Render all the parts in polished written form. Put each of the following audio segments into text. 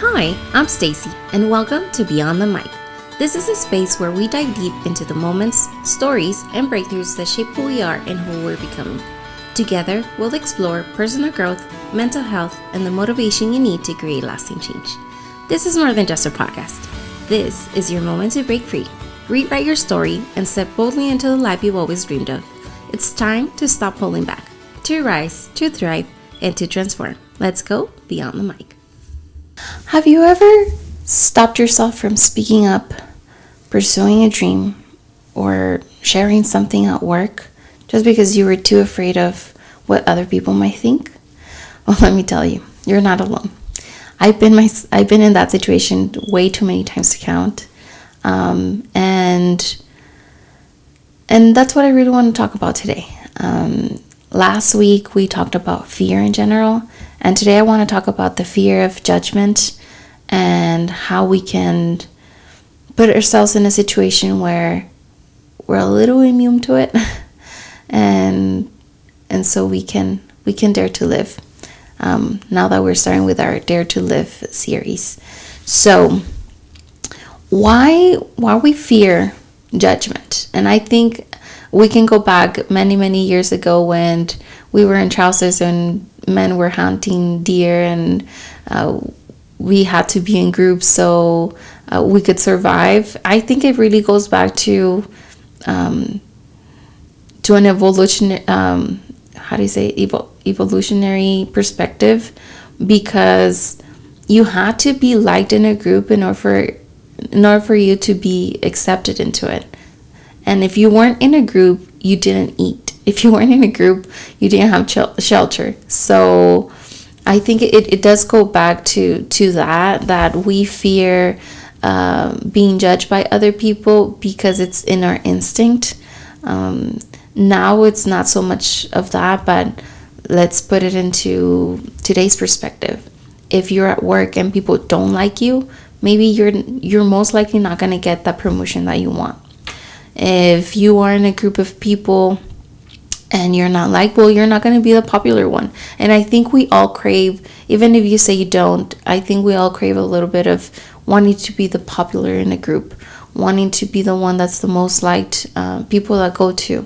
Hi, I'm Stacy, and welcome to Beyond the Mic. This is a space where we dive deep into the moments, stories, and breakthroughs that shape who we are and who we're becoming. Together, we'll explore personal growth, mental health, and the motivation you need to create lasting change. This is more than just a podcast. This is your moment to break free, rewrite your story, and step boldly into the life you've always dreamed of. It's time to stop holding back, to rise, to thrive, and to transform. Let's go beyond the mic. Have you ever stopped yourself from speaking up, pursuing a dream, or sharing something at work just because you were too afraid of what other people might think? Well, let me tell you, you're not alone. I've been in that situation way too many times to count, and that's what I really want to talk about today. Last week we talked about fear in general, and today I want to talk about the fear of judgment and how we can put ourselves in a situation where we're a little immune to it, and so we can dare to live. Now that we're starting with our Dare to Live series, so why we fear judgment? And I think we can go back many years ago when we were in trousers and men were hunting deer, and we had to be in groups so we could survive. I think it really goes back to an evolutionary perspective, because you had to be liked in a group in order for you to be accepted into it. And if you weren't in a group, you didn't eat. If you weren't in a group, you didn't have shelter. So I think it does go back to that we fear being judged by other people because it's in our instinct. Now it's not so much of that, but let's put it into today's perspective. If you're at work and people don't like you, maybe you're most likely not going to get that promotion that you want. If you are in a group of people and you're not likable, you're not going to be the popular one. And I think we all crave, even if you say you don't, I think we all crave a little bit of wanting to be the popular in a group, wanting to be the one that's the most liked, people that go to.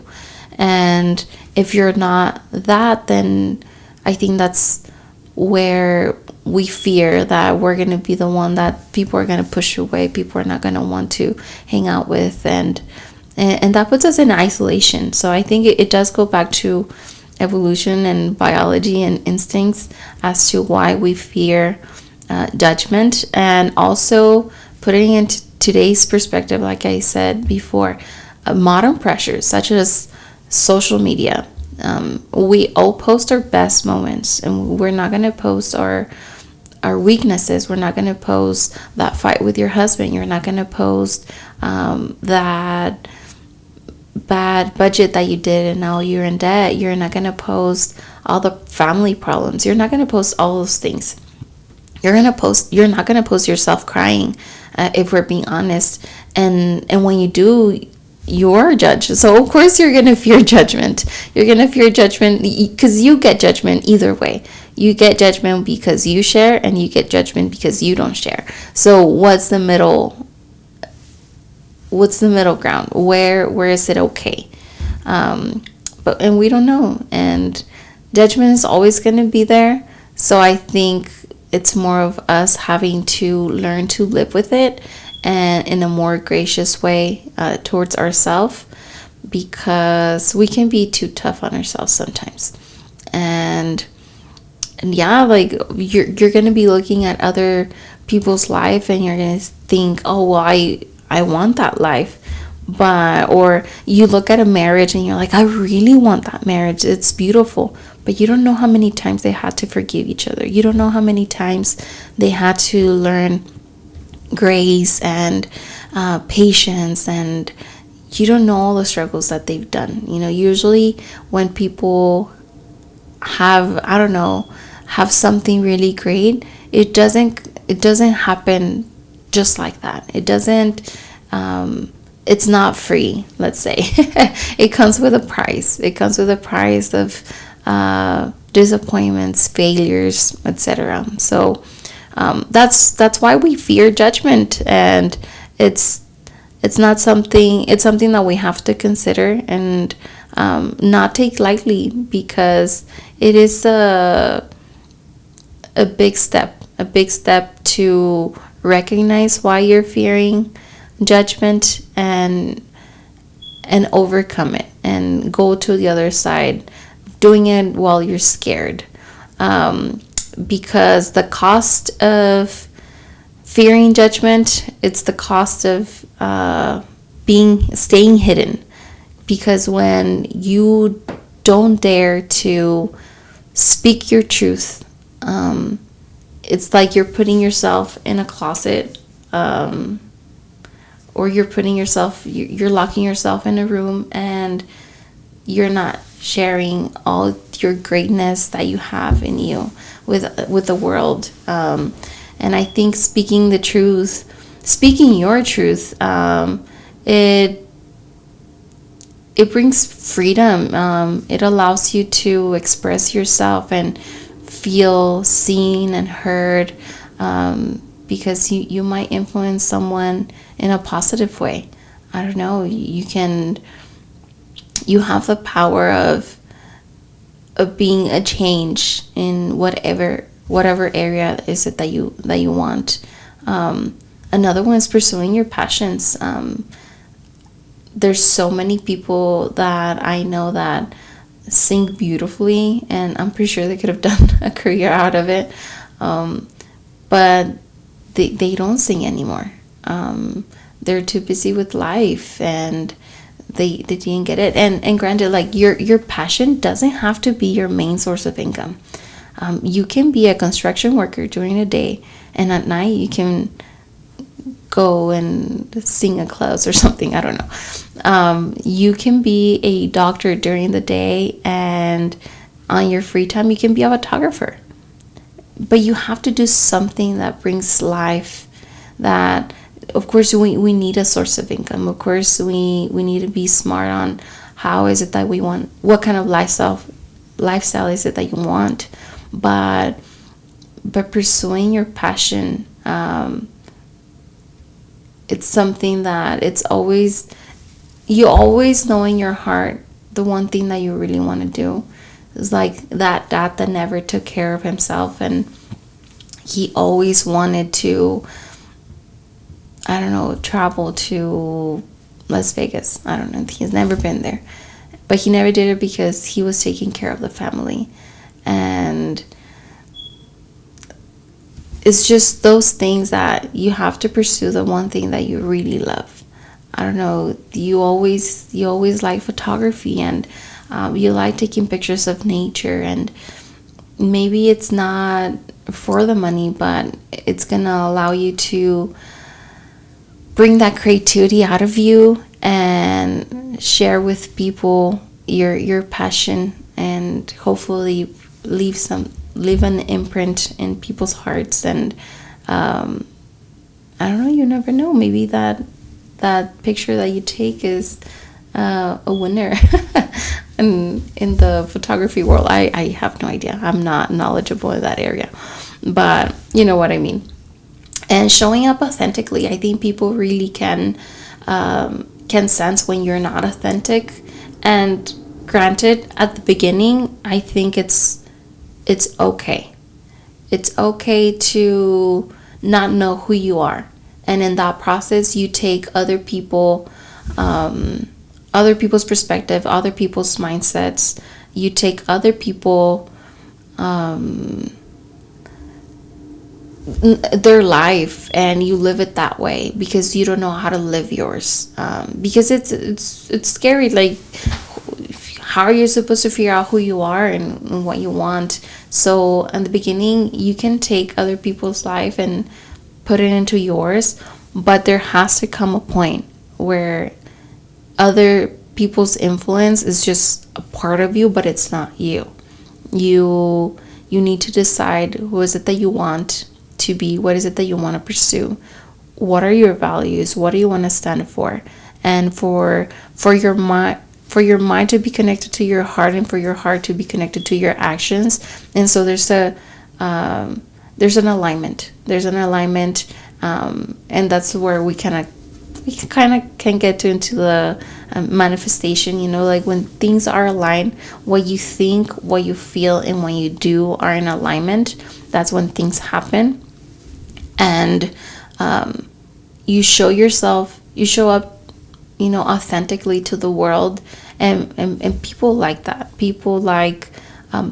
And if you're not that, then I think that's where we fear that we're going to be the one that people are going to push away, people are not going to want to hang out with, and that puts us in isolation. So I think it does go back to evolution and biology and instincts as to why we fear judgment. And also putting into today's perspective, like I said before, modern pressures such as social media. We all post our best moments, and we're not going to post our weaknesses. We're not going to post that fight with your husband. You're not going to post that bad budget that you did and now you're in debt. You're not going to post all the family problems. You're not going to post all those things. You're not going to post yourself crying, if we're being honest. And when you do, you're judged. So of course you're going to fear judgment. You're going to fear judgment because you get judgment either way. You get judgment because you share, and you get judgment because you don't share. So what's the middle ground? Where is it okay? But we don't know, and judgment is always going to be there. So I think it's more of us having to learn to live with it, and in a more gracious way towards ourselves, because we can be too tough on ourselves sometimes. And yeah, like you're going to be looking at other people's life and you're going to think, oh, well, I want that life. Or you look at a marriage and you're like, I really want that marriage. It's beautiful. But you don't know how many times they had to forgive each other. You don't know how many times they had to learn grace and patience, and you don't know all the struggles that they've done. Usually when people have something really great, it doesn't happen just like that. It doesn't it's not free, let's say. It comes with a price. It comes with a price of disappointments, failures, etc. So That's why we fear judgment, and it's not something it's something that we have to consider and not take lightly, because it is a big step to recognize why you're fearing judgment, and overcome it and go to the other side, doing it while you're scared. Because the cost of fearing judgment, it's the cost of staying hidden. Because when you don't dare to speak your truth, it's like you're putting yourself in a closet, or you're locking yourself in a room, and you're not sharing all your greatness that you have in you with the world. And I think speaking your truth, it brings freedom. It allows you to express yourself and feel seen and heard, because you might influence someone in a positive way. I don't know. You have the power of being a change in whatever area is it that you want. Another one is pursuing your passions. There's so many people that I know that sing beautifully, and I'm pretty sure they could have done a career out of it, but they don't sing anymore. They're too busy with life, and they didn't get it. And granted, like, your passion doesn't have to be your main source of income. You can be a construction worker during the day, and at night you can go and sing at clubs or something. I don't know. You can be a doctor during the day, and on your free time you can be a photographer. But you have to do something that brings life. That, of course, we need a source of income. Of course, we need to be smart on how is it that we want, what kind of lifestyle is it that you want. But pursuing your passion, it's something that you always know in your heart the one thing that you really want to do. It's like that dad that never took care of himself, and he always wanted to, I don't know, travel to Las Vegas. I don't know. He's never been there. But he never did it because he was taking care of the family. And it's just those things that you have to pursue, the one thing that you really love. I don't know. You always like photography, and you like taking pictures of nature, and maybe it's not for the money, but it's gonna allow you to bring that creativity out of you and share with people your passion, and hopefully leave an imprint in people's hearts. And I don't know, you never know, maybe that picture that you take is a winner. in the photography world. I have no idea. I'm not knowledgeable in that area, but you know what I mean. And showing up authentically, I think people really can sense when you're not authentic. And granted, at the beginning, I think it's okay. It's okay to not know who you are, and in that process, you take other people's perspective, other people's mindsets. You take other people, their life, and you live it that way because you don't know how to live yours. Because it's scary. Like, how are you supposed to figure out who you are and what you want? So in the beginning, you can take other people's life and put it into yours, but there has to come a point where other people's influence is just a part of you, but it's not you. You need to decide who is it that you want to be, what is it that you want to pursue, what are your values, what do you want to stand for, and for your mind to be connected to your heart, and for your heart to be connected to your actions. And so there's there's an alignment. There's an alignment, and that's where we kind of can get to into the manifestation. Like when things are aligned, what you think, what you feel, and what you do are in alignment. That's when things happen, and you show yourself. You show up, authentically to the world, and people like that. People like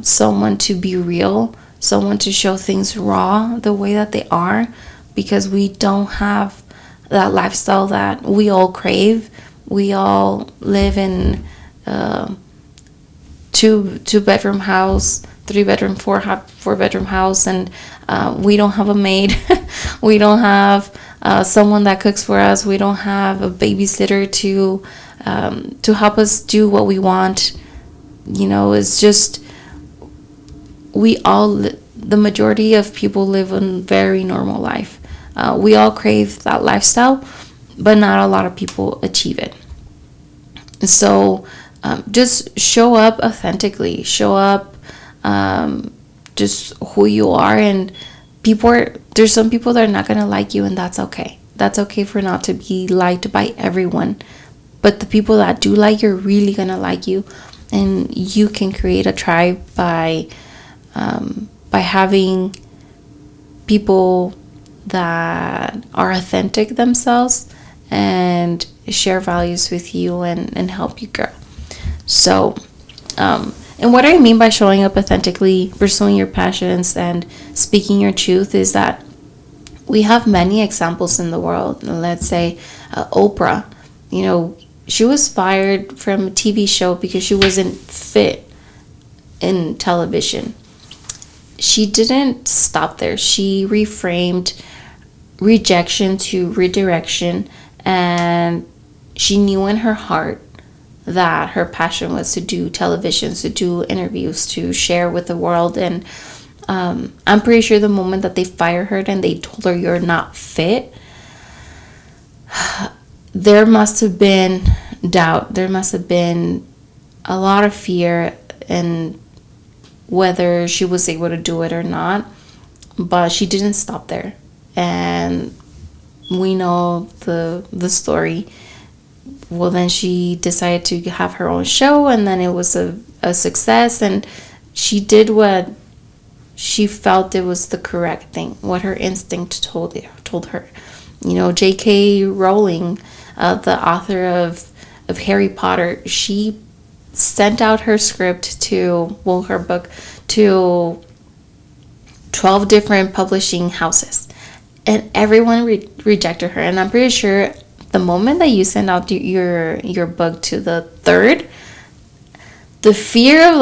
someone to be real, someone to show things raw the way that they are, because we don't have that lifestyle that we all crave. We all live in two bedroom house, 3 bedroom, four bedroom house, and we don't have a maid. We don't have someone that cooks for us. We don't have a babysitter to help us do what we want. It's just the majority of people live a very normal life. We all crave that lifestyle, but not a lot of people achieve it. So just show up authentically. Show up just who you are. And there's some people that are not going to like you, and that's okay. That's okay for not to be liked by everyone. But the people that do like you are really going to like you. And you can create a tribe by having people that are authentic themselves and share values with you and help you grow. So, and what I mean by showing up authentically, pursuing your passions, and speaking your truth is that we have many examples in the world. Let's say Oprah, she was fired from a TV show because she wasn't fit in television. She didn't stop there. She reframed rejection to redirection, and she knew in her heart that her passion was to do television, to do interviews, to share with the world. And I'm pretty sure the moment that they fired her and they told her you're not fit, there must have been doubt. There must have been a lot of fear in whether she was able to do it or not. But she didn't stop there. And we know the story. Well, then she decided to have her own show, and then it was a success, and she did what she felt it was the correct thing, what her instinct told her. J.K. Rowling, the author of Harry Potter, she sent out her script her book to 12 different publishing houses, and everyone rejected her. And I'm pretty sure the moment that you send out your book to the third, the fear of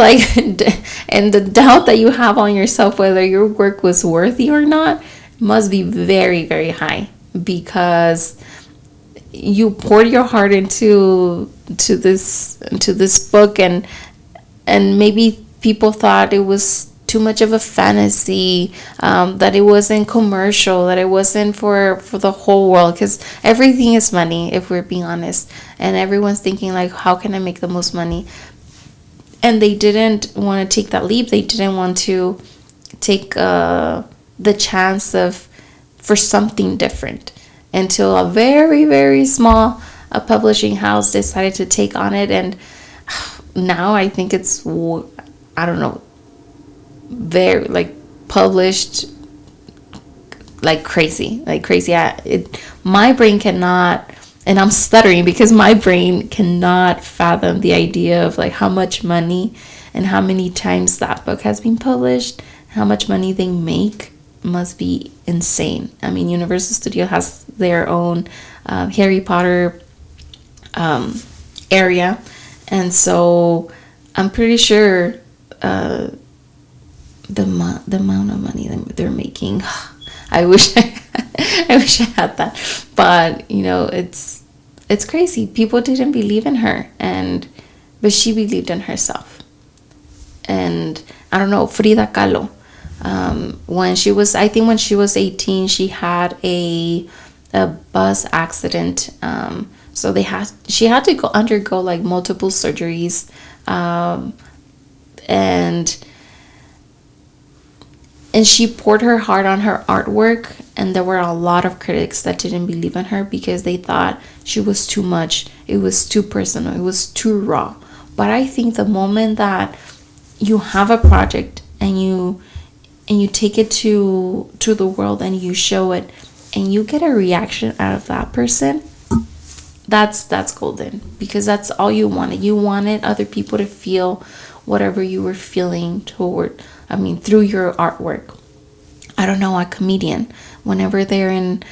and the doubt that you have on yourself whether your work was worthy or not must be very, very high, because you poured your heart into this book, and maybe people thought it was too much of a fantasy, that it wasn't commercial, that it wasn't for the whole world, because everything is money, if we're being honest, and everyone's thinking like, how can I make the most money? And they didn't want to take that leap. They didn't want to take the chance for something different, until a very, very small publishing house decided to take on it. And now I think it's, I don't know, very published like crazy. My brain cannot, and I'm stuttering because my brain cannot fathom the idea of how much money and how many times that book has been published, how much money they make. Must be insane. I mean, Universal Studio has their own Harry Potter area, and so I'm pretty sure the amount of money that they're making. I wish I had that, but it's crazy. People didn't believe in her, but she believed in herself. And I don't know, Frida Kahlo. When she was 18, she had a bus accident. So she had to undergo multiple surgeries, and and she poured her heart on her artwork, and there were a lot of critics that didn't believe in her because they thought she was too much, it was too personal, it was too raw. But I think the moment that you have a project and you take it to the world and you show it and you get a reaction out of that person, that's golden, because that's all you wanted. You wanted other people to feel whatever you were feeling through your artwork. I don't know, a comedian, whenever they're in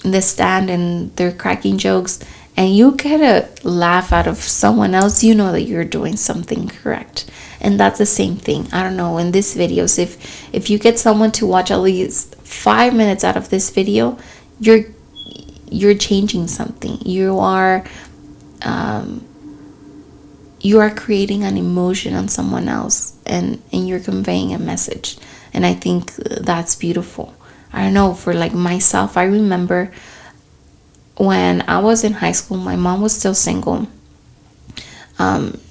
the stand and they're cracking jokes and you get a laugh out of someone else, you know that you're doing something correct. And that's the same thing. I don't know, in these videos, if you get someone to watch at least 5 minutes out of this video, you're changing something. You are creating an emotion on someone else, and you're conveying a message. And I think that's beautiful. I don't know, for like myself, I remember when I was in high school, my mom was still single.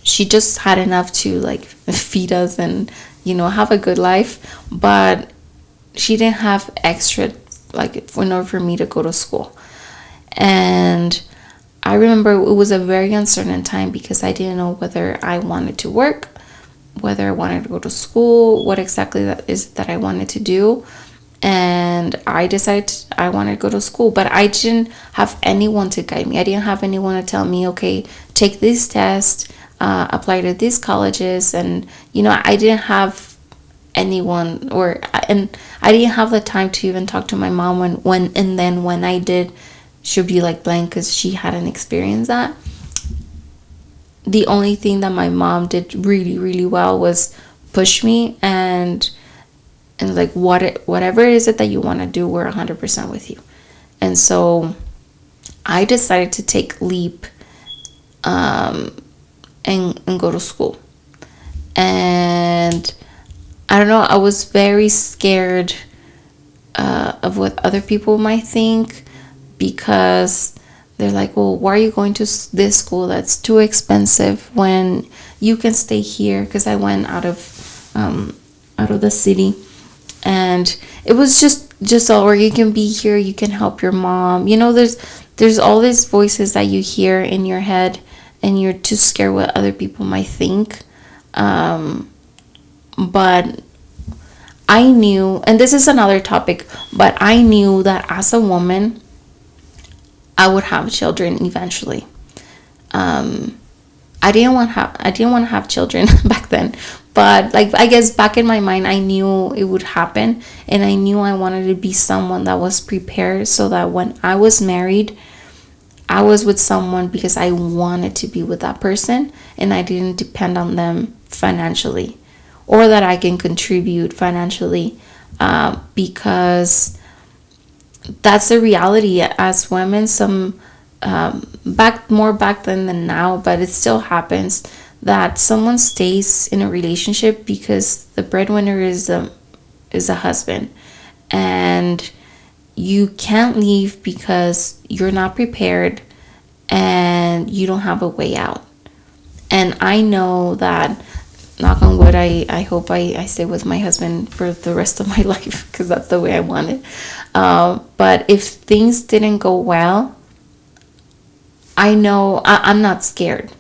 She just had enough to like feed us and have a good life, but she didn't have extra, like, in order for me to go to school. And I remember it was a very uncertain time because I didn't know whether I wanted to work, whether I wanted to go to school, what exactly that is that I wanted to do. And I decided I wanted to go to school, but I didn't have anyone to guide me. I didn't have anyone to tell me, okay, take this test, apply to these colleges. And I didn't have anyone, and I didn't have the time to even talk to my mom when I did, she'd be like blank because she hadn't experienced that. The only thing that my mom did really, really well was push me and like, whatever it is that you want to do, we're 100% with you. And so I decided to take leap and go to school. And I don't know, I was very scared of what other people might think, because they're like, well, why are you going to this school that's too expensive when you can stay here? Because I went out of the city, and it was just or you can be here, you can help your mom. There's all these voices that you hear in your head, and you're too scared what other people might think. But I knew, and this is another topic, but I knew that as a woman, I would have children eventually. I didn't want to have children back then, but like, I guess back in my mind, I knew it would happen, and I knew I wanted to be someone that was prepared, so that when I was married, I was with someone because I wanted to be with that person, and I didn't depend on them financially, or that I can contribute financially, because that's the reality as women. Some back then than now, but it still happens that someone stays in a relationship because the breadwinner is a husband, and you can't leave because you're not prepared and you don't have a way out. And I know that, knock on wood, I hope I stay with my husband for the rest of my life, because that's the way I want it. But if things didn't go well, I know I'm not scared.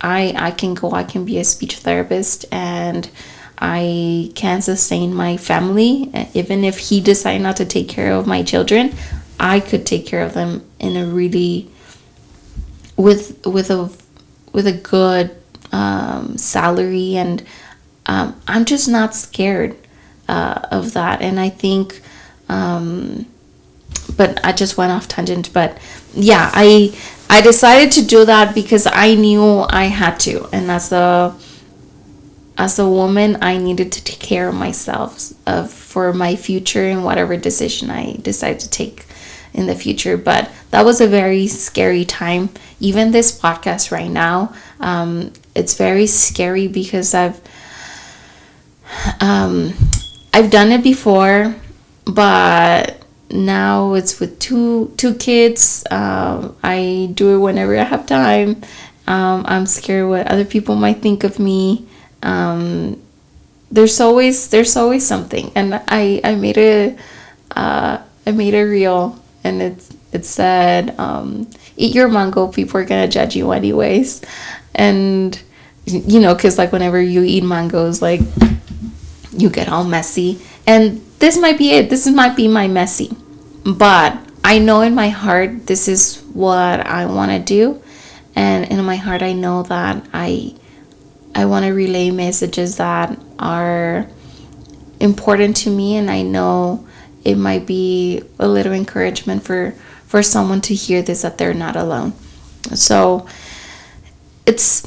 I can be a speech therapist, and I can sustain my family. Even if he decided not to take care of my children, I could take care of them in a really with a good salary, and I'm just not scared of that. And I think, but I just went off tangent. But yeah, I decided to do that because I knew I had to, and as a woman, I needed to take care of myself for my future and whatever decision I decide to take in the future. But that was a very scary time. Even this podcast right now, it's very scary because I've done it before, but now it's with two kids. I do it whenever I have time. I'm scared what other people might think of me. there's always something. And I made a reel, and it said, eat your mango, people are gonna judge you anyways. And because like whenever you eat mangoes, like you get all messy. And this might be it. This might be my messy, but I know in my heart this is what I want to do. And in my heart I know that I want to relay messages that are important to me, and I know it might be a little encouragement for someone to hear this, that they're not alone. So it's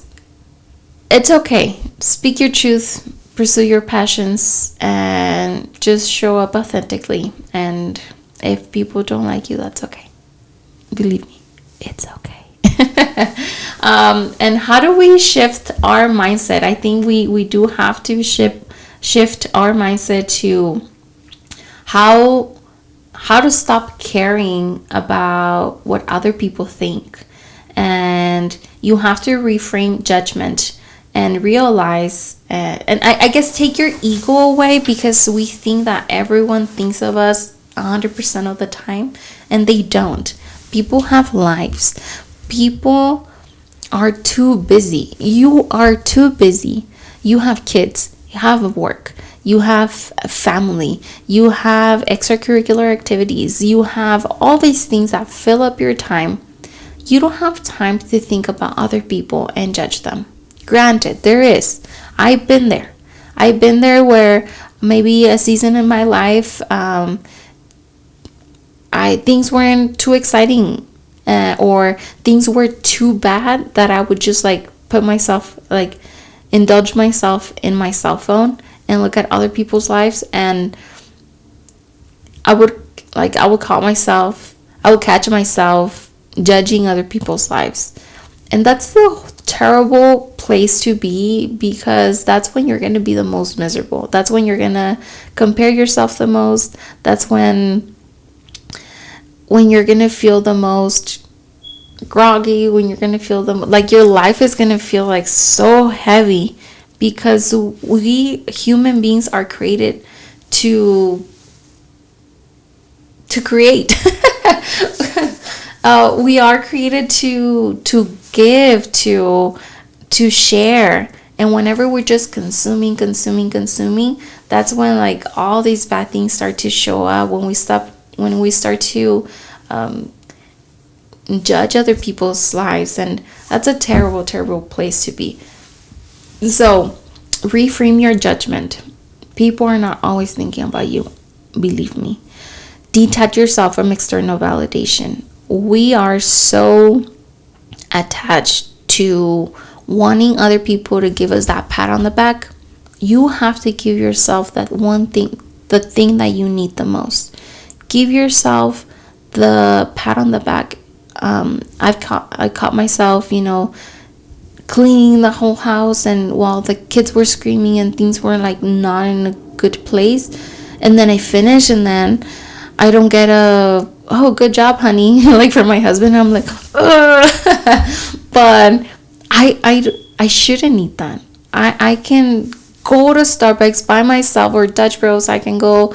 okay. Speak your truth, pursue your passions, and just show up authentically. And if people don't like you, that's okay. Believe me, it's okay. And how do we shift our mindset? I think we do have to shift our mindset to how to stop caring about what other people think. And you have to reframe judgment and realize, and I guess take your ego away, because we think that everyone thinks of us 100% of the time, and they don't. People have lives. People are too busy. You are too busy. You have kids, you have work, you have family, you have extracurricular activities, you have all these things that fill up your time. You don't have time to think about other people and judge them. Granted, there is. I've been there. Where maybe a season in my life, things weren't too exciting, or things were too bad, that I would just like put myself, like indulge myself in my cell phone and look at other people's lives, and I would catch myself judging other people's lives. And that's the terrible place to be, because that's when you're going to be the most miserable. That's when you're going to compare yourself the most. That's when you're going to feel the most groggy, when you're going to feel like your life is going to feel like so heavy, because we human beings are created to create. We are created to give, to share. And whenever we're just consuming, that's when like all these bad things start to show up. When we start to judge other people's lives, and that's a terrible place to be. So reframe your judgment. People are not always thinking about you, believe me. Detach yourself from external validation. We are so attached to wanting other people to give us that pat on the back. You have to give yourself that one thing, the thing that you need the most. Give yourself the pat on the back. I caught myself, cleaning the whole house, and while the kids were screaming and things were like not in a good place, and then I finish, and then I don't get oh, good job, honey, like from my husband. I'm like, but I shouldn't need that. I can go to Starbucks by myself, or Dutch Bros. I can go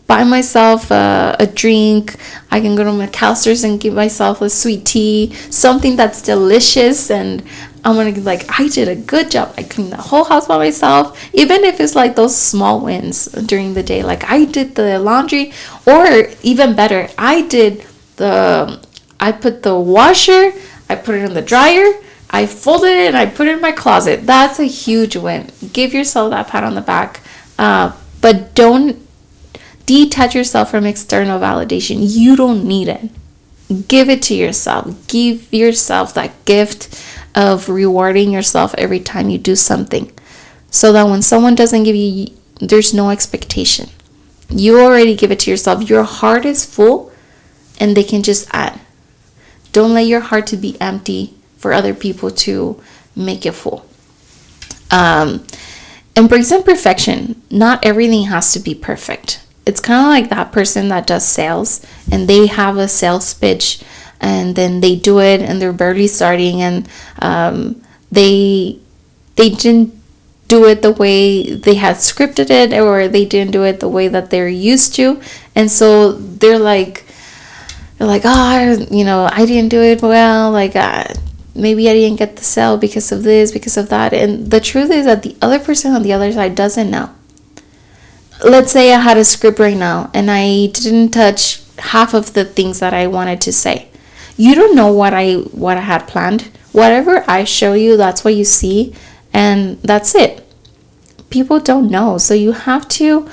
buy myself a drink. I can go to McAllister's and give myself a sweet tea, something that's delicious, and I'm gonna be like, I did a good job. I cleaned the whole house by myself, even if it's like those small wins during the day. Like I did the laundry, or even better, I put the washer, I put it in the dryer, I folded it, and I put it in my closet. That's a huge win. Give yourself that pat on the back, but don't detach yourself from external validation. You don't need it. Give it to yourself. Give yourself that gift of rewarding yourself every time you do something, so that when someone doesn't give you, there's no expectation. You already give it to yourself. Your heart is full, and they can just add. Don't let your heart to be empty for other people to make it full. Embrace imperfection. Not everything has to be perfect. It's kind of like that person that does sales, and they have a sales pitch, and then they do it, and they're barely starting, and they didn't do it the way they had scripted it, or they didn't do it the way that they're used to. And so they're like, oh, I didn't do it well, like maybe I didn't get the sale because of this, because of that. And the truth is that the other person on the other side doesn't know. Let's say I had a script right now and I didn't touch half of the things that I wanted to say. You don't know what I had planned. Whatever I show you, that's what you see, and that's it. People don't know, so you have to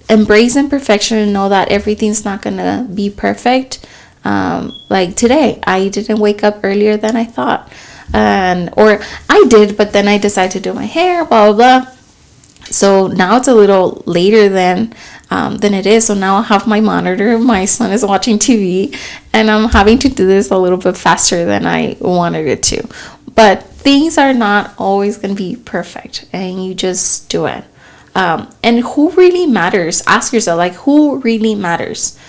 embrace imperfection and know that everything's not gonna be perfect. Like today, I didn't wake up earlier than I thought, or I did, but then I decided to do my hair, blah blah blah. So now it's a little later than it is. So now I have my monitor. My son is watching TV, and I'm having to do this a little bit faster than I wanted it to. But things are not always going to be perfect, and you just do it. And who really matters? Ask yourself, like, who really matters?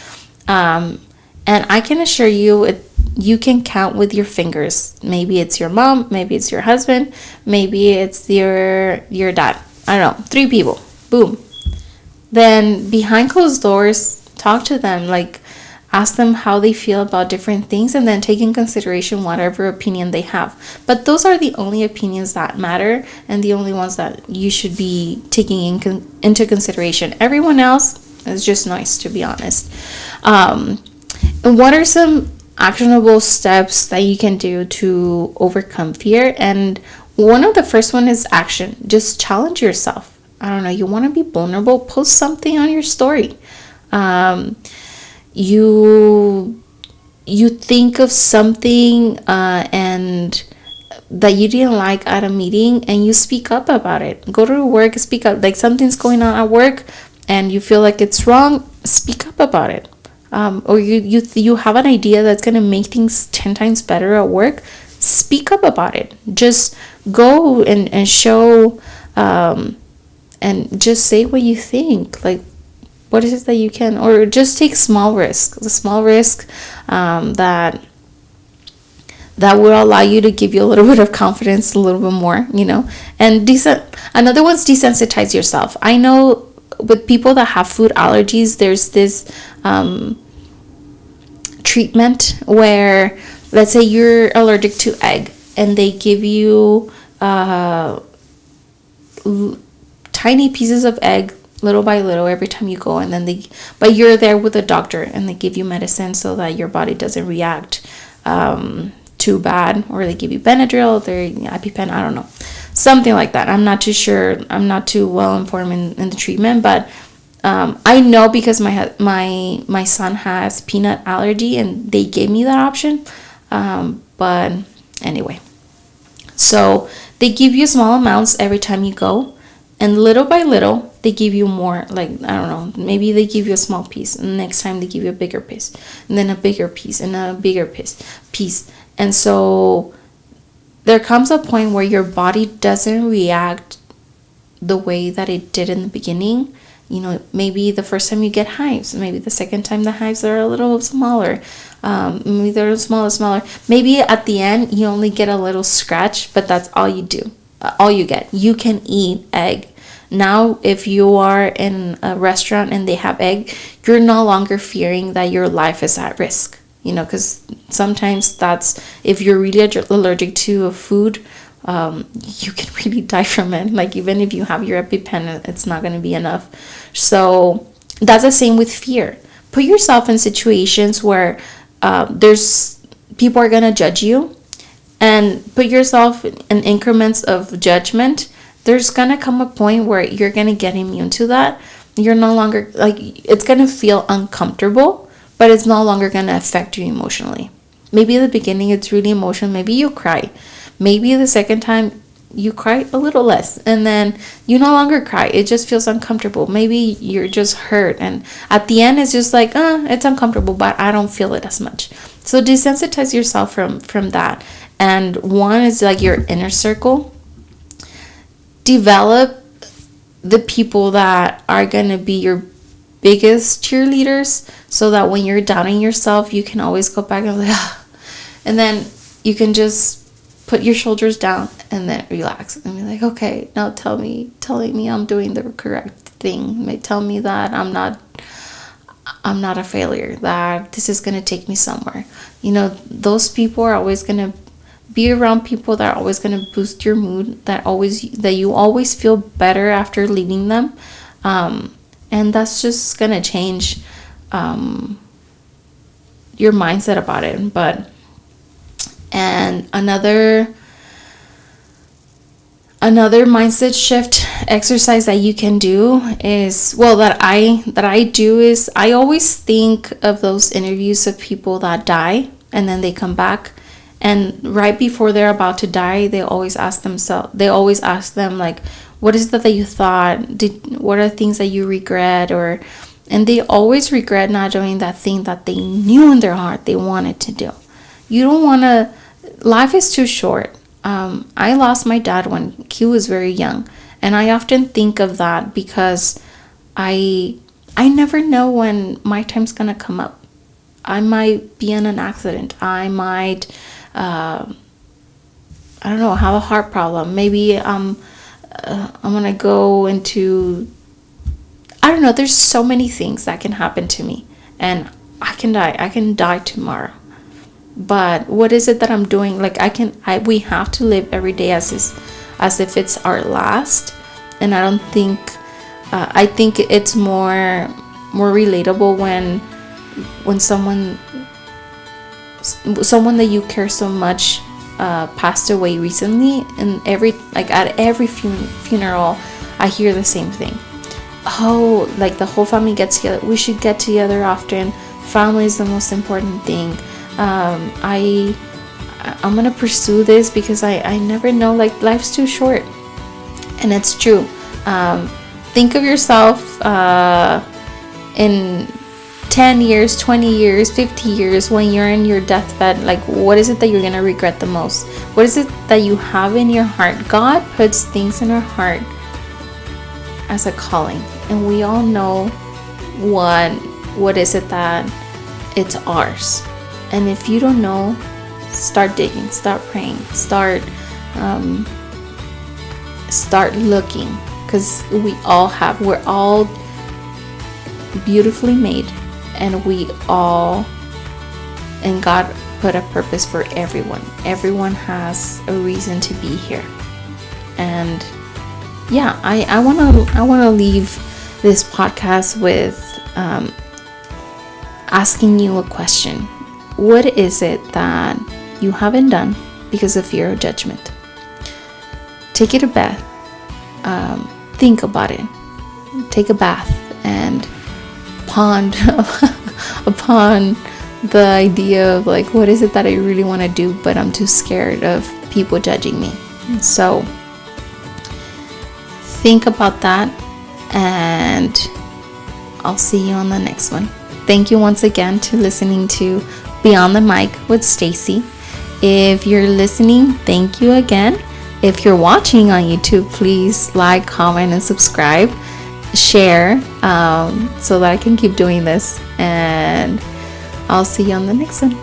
And I can assure you, you can count with your fingers. Maybe it's your mom, maybe it's your husband, maybe it's your dad. I don't know, 3 people. Boom. Then behind closed doors, talk to them, like ask them how they feel about different things, and then take in consideration whatever opinion they have. But those are the only opinions that matter, and the only ones that you should be taking into consideration. Everyone else is just noise, to be honest. And what are some actionable steps that you can do to overcome fear? And one of the first one is action. Just challenge yourself. I don't know, you want to be vulnerable, post something on your story. You think of something and that you didn't like at a meeting, and you speak up about it. Go to work, speak up. Like something's going on at work and you feel like it's wrong, speak up about it. Or you have an idea that's going to make things 10 times better at work, speak up about it. Just go and show and just say what you think. Like, what is it that you can, or just take small risk. The small risk that will allow you to give you a little bit of confidence, a little bit more, And another one's desensitize yourself. I know with people that have food allergies, there's this treatment where, let's say you're allergic to egg, and they give you tiny pieces of egg little by little every time you go, and then but you're there with a doctor, and they give you medicine so that your body doesn't react too bad, or they give you Benadryl, their EpiPen, I don't know, something like that. I'm not too sure. I'm not too well informed in the treatment, but I know because my son has peanut allergy, and they gave me that option. But anyway, so they give you small amounts every time you go, and little by little they give you more. Like, I don't know, maybe they give you a small piece, and the next time they give you a bigger piece, and then a bigger piece, and a bigger piece. And so there comes a point where your body doesn't react the way that it did in the beginning. Maybe the first time you get hives, maybe the second time the hives are a little smaller, maybe they're smaller. Maybe at the end you only get a little scratch, but that's all you do, all you get. You can eat egg. Now, if you are in a restaurant and they have egg, you're no longer fearing that your life is at risk, because sometimes that's, if you're really allergic to a food, you can really die from it. Like, even if you have your EpiPen, it's not going to be enough. So that's the same with fear. Put yourself in situations where there's people are going to judge you, and put yourself in increments of judgment. There's going to come a point where you're going to get immune to that. You're no longer, like, it's going to feel uncomfortable, but it's no longer going to affect you emotionally. Maybe at the beginning it's really emotional. Maybe you cry. Maybe the second time you cry a little less, and then you no longer cry. It just feels uncomfortable. Maybe you're just hurt, and at the end it's just like, it's uncomfortable, but I don't feel it as much. So desensitize yourself from that. And one is like your inner circle. Develop the people that are gonna be your biggest cheerleaders, so that when you're doubting yourself, you can always go back and and then you can just put your shoulders down and then relax and be like, okay, now telling me I'm doing the correct thing. Tell me that I'm not a failure, that this is going to take me somewhere. Those people are always going to be around people that are always going to boost your mood, that you always feel better after leaving them. And that's just going to change your mindset about it. And another mindset shift exercise that you can do is, that I do, is I always think of those interviews of people that die and then they come back, and right before they're about to die, they always ask them, like, what is it that you thought? What are things that you regret? And they always regret not doing that thing that they knew in their heart they wanted to do. You don't want to. Life is too short. I lost my dad when he was very young, and I often think of that because I never know when my time's gonna come up. I might be in an accident. I might, I don't know, have a heart problem. Maybe I'm gonna go into, I don't know. There's so many things that can happen to me, and I can die. I can die tomorrow. But what is it that I'm doing? Like, we have to live every day as if it's our last. And I don't think, I think it's more relatable when someone that you care so much passed away recently, and at every funeral I hear the same thing. Oh, like, the whole family gets together. We should get together often. Family is the most important thing. I'm gonna pursue this because I never know, like, life's too short. And it's true. Think of yourself in 10 years, 20 years, 50 years, when you're in your deathbed. Like, what is it that you're gonna regret the most? What is it that you have in your heart? God puts things in our heart as a calling, and we all know what is it that it's ours. And if you don't know, start digging, start praying, start looking, because we're all beautifully made, and and God put a purpose for everyone. Everyone has a reason to be here. And yeah, I want to leave this podcast with asking you a question. What is it that you haven't done because of fear of judgment? Take it a bath. Think about it. Take a bath and ponder upon the idea of, like, what is it that I really want to do, but I'm too scared of people judging me. So think about that, and I'll see you on the next one. Thank you once again to listening to Beyond the Mic with Stacy. If you're listening, thank you again. If you're watching on YouTube, please like, comment, and subscribe. Share, so that I can keep doing this. And I'll see you on the next one.